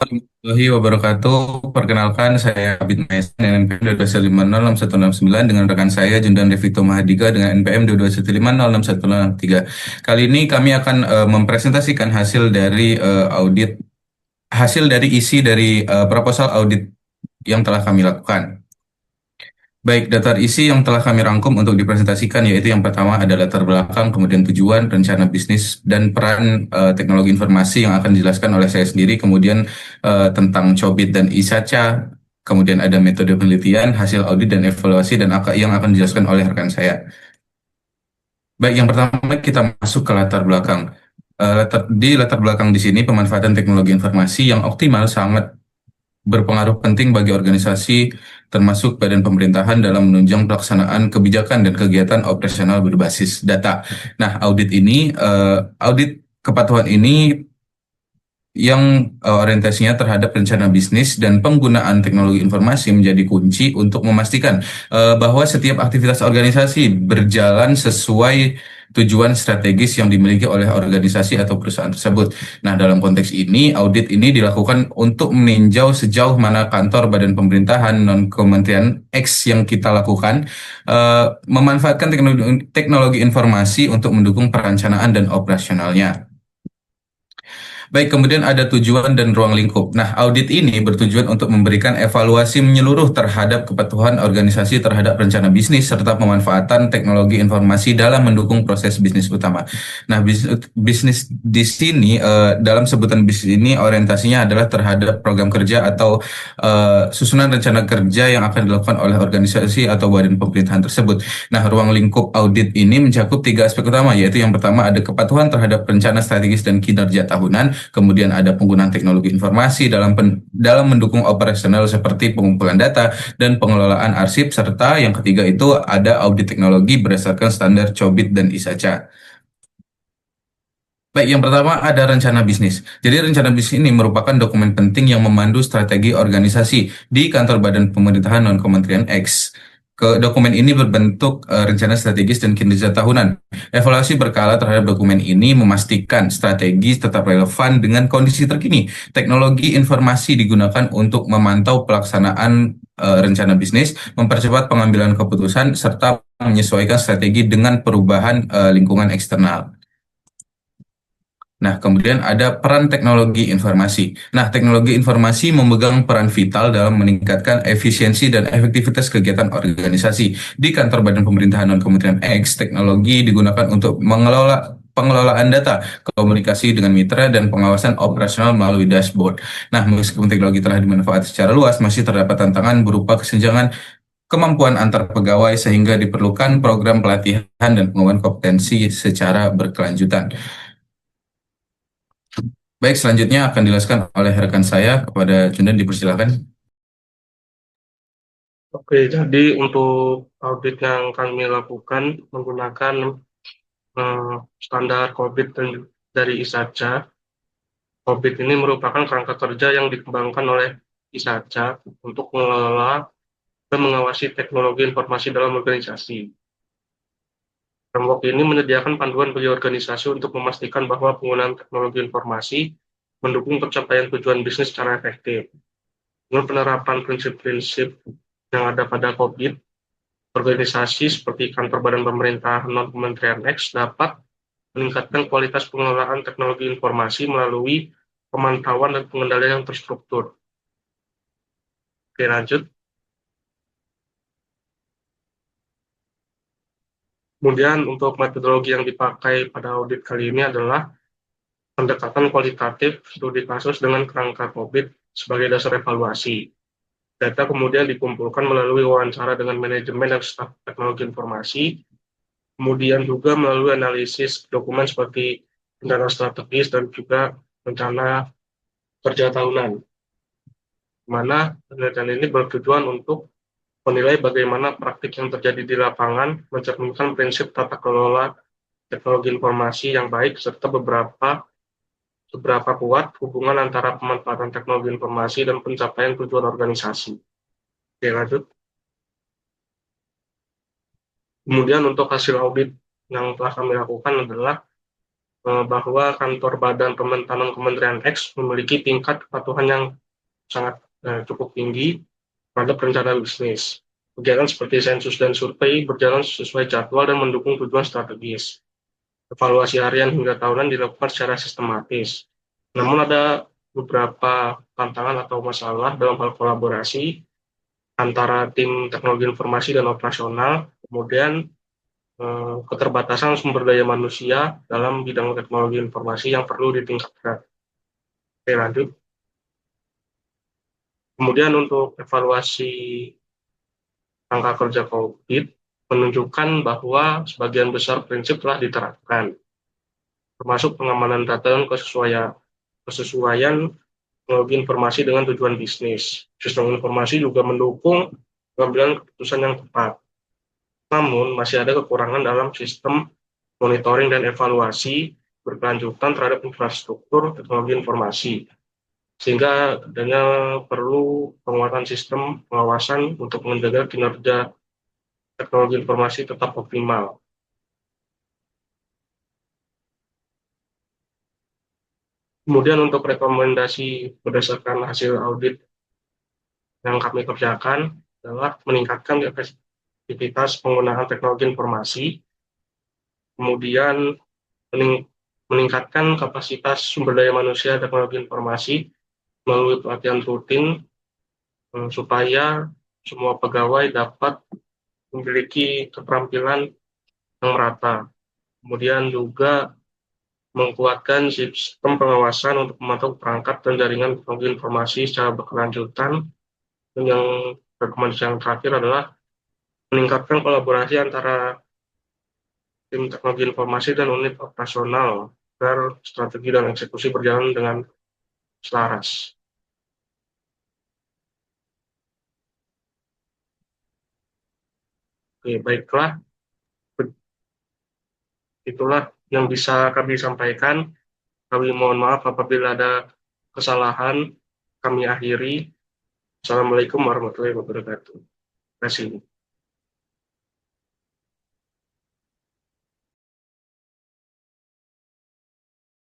Warahmatullahi wabarakatuh. Perkenalkan, saya Abid Maisan dengan NPM 221506169 dengan rekan saya Jundan Devito Mahadika dengan NPM 221506163. Kali ini kami akan mempresentasikan hasil dari isi dari proposal audit yang telah kami lakukan. Baik, daftar isi yang telah kami rangkum untuk dipresentasikan yaitu yang pertama ada latar belakang, kemudian tujuan, rencana bisnis, dan peran teknologi informasi yang akan dijelaskan oleh saya sendiri, kemudian tentang COBIT dan ISACA, kemudian ada metode penelitian, hasil audit dan evaluasi, dan yang akan dijelaskan oleh rekan saya. Baik, yang pertama kita masuk ke latar belakang. Di latar belakang di sini pemanfaatan teknologi informasi yang optimal sangat berpengaruh penting bagi organisasi termasuk badan pemerintahan dalam menunjang pelaksanaan kebijakan dan kegiatan operasional berbasis data. Nah, audit kepatuhan ini yang orientasinya terhadap rencana bisnis dan penggunaan teknologi informasi menjadi kunci untuk memastikan bahwa setiap aktivitas organisasi berjalan sesuai tujuan strategis yang dimiliki oleh organisasi atau perusahaan tersebut. Nah, dalam konteks ini, audit ini dilakukan untuk meninjau sejauh mana kantor badan pemerintahan non-kementerian X yang kita lakukan memanfaatkan teknologi informasi untuk mendukung perencanaan dan operasionalnya. Baik, kemudian ada tujuan dan ruang lingkup. Nah, audit ini bertujuan untuk memberikan evaluasi menyeluruh terhadap kepatuhan organisasi terhadap rencana bisnis serta pemanfaatan teknologi informasi dalam mendukung proses bisnis utama. Nah, bisnis di sini dalam sebutan bisnis ini orientasinya adalah terhadap program kerja atau susunan rencana kerja yang akan dilakukan oleh organisasi atau badan pemerintahan tersebut. Nah, ruang lingkup audit ini mencakup tiga aspek utama, yaitu yang pertama ada kepatuhan terhadap rencana strategis dan kinerja tahunan, kemudian ada penggunaan teknologi informasi dalam mendukung operasional seperti pengumpulan data dan pengelolaan arsip, serta yang ketiga itu ada audit teknologi berdasarkan standar COBIT dan ISACA. Baik, yang pertama ada rencana bisnis. Jadi rencana bisnis ini merupakan dokumen penting yang memandu strategi organisasi di kantor badan pemerintahan non-kementerian X. Dokumen ini berbentuk rencana strategis dan kinerja tahunan. Evaluasi berkala terhadap dokumen ini memastikan strategi tetap relevan dengan kondisi terkini. Teknologi informasi digunakan untuk memantau pelaksanaan rencana bisnis, mempercepat pengambilan keputusan, serta menyesuaikan strategi dengan perubahan lingkungan eksternal. Nah, kemudian ada peran teknologi informasi. Nah, teknologi informasi memegang peran vital dalam meningkatkan efisiensi dan efektivitas kegiatan organisasi. Di kantor badan pemerintahan non-kementerian X, teknologi digunakan untuk mengelola pengelolaan data, komunikasi dengan mitra, dan pengawasan operasional melalui dashboard. Nah, meskipun teknologi telah dimanfaatkan secara luas, masih terdapat tantangan berupa kesenjangan kemampuan antar pegawai sehingga diperlukan program pelatihan dan pengembangan kompetensi secara berkelanjutan. Baik, selanjutnya akan dijelaskan oleh rekan saya kepada Jundan, dipersilakan. Oke, jadi untuk audit yang kami lakukan menggunakan eh, standar COVID dari ISACA. COVID ini merupakan kerangka kerja yang dikembangkan oleh ISACA untuk mengelola dan mengawasi teknologi informasi dalam organisasi. Framework ini menyediakan panduan bagi organisasi untuk memastikan bahwa penggunaan teknologi informasi mendukung pencapaian tujuan bisnis secara efektif. Dengan penerapan prinsip-prinsip yang ada pada COVID, organisasi seperti kantor badan pemerintah non-kementerian X dapat meningkatkan kualitas pengelolaan teknologi informasi melalui pemantauan dan pengendalian yang terstruktur. Oke, lanjut. Kemudian untuk metodologi yang dipakai pada audit kali ini adalah pendekatan kualitatif studi kasus dengan kerangka COVID sebagai dasar evaluasi. Data kemudian dikumpulkan melalui wawancara dengan manajemen dan staf teknologi informasi, kemudian juga melalui analisis dokumen seperti rencana strategis dan juga rencana kerja tahunan, di mana penelitian ini bertujuan untuk menilai bagaimana praktik yang terjadi di lapangan mencerminkan prinsip tata kelola teknologi informasi yang baik serta seberapa kuat hubungan antara pemanfaatan teknologi informasi dan pencapaian tujuan organisasi. Oke, lanjut. Kemudian untuk hasil audit yang telah kami lakukan adalah bahwa kantor Badan Pementanan Kementerian X memiliki tingkat kepatuhan yang sangat cukup tinggi terhadap rencana bisnis. Kegiatan seperti sensus dan survei berjalan sesuai jadwal dan mendukung tujuan strategis. Evaluasi harian hingga tahunan dilakukan secara sistematis. Namun ada beberapa tantangan atau masalah dalam hal kolaborasi antara tim teknologi informasi dan operasional, kemudian keterbatasan sumber daya manusia dalam bidang teknologi informasi yang perlu ditingkatkan. Oke, lanjut. Kemudian untuk evaluasi angka kerja COVID menunjukkan bahwa sebagian besar prinsip telah diterapkan, termasuk pengamanan data dan kesesuaian teknologi informasi dengan tujuan bisnis. Sistem informasi juga mendukung pengambilan keputusan yang tepat. Namun, masih ada kekurangan dalam sistem monitoring dan evaluasi berkelanjutan terhadap infrastruktur teknologi informasi, sehingga adanya perlu penguatan sistem pengawasan untuk menjaga kinerja teknologi informasi tetap optimal. Kemudian untuk rekomendasi berdasarkan hasil audit yang kami kerjakan adalah meningkatkan efektivitas penggunaan teknologi informasi, kemudian meningkatkan kapasitas sumber daya manusia teknologi informasi melalui pelatihan rutin supaya semua pegawai dapat memiliki keterampilan yang merata. Kemudian juga menguatkan sistem pengawasan untuk memantau perangkat dan jaringan teknologi informasi secara berkelanjutan. Dan yang rekomendasi yang terakhir adalah meningkatkan kolaborasi antara tim teknologi informasi dan unit operasional agar strategi dan eksekusi berjalan dengan selaras. Oke, baiklah. Itulah yang bisa kami sampaikan. Kami mohon maaf apabila ada kesalahan. Kami akhiri. Assalamualaikum warahmatullahi wabarakatuh. Terima kasih.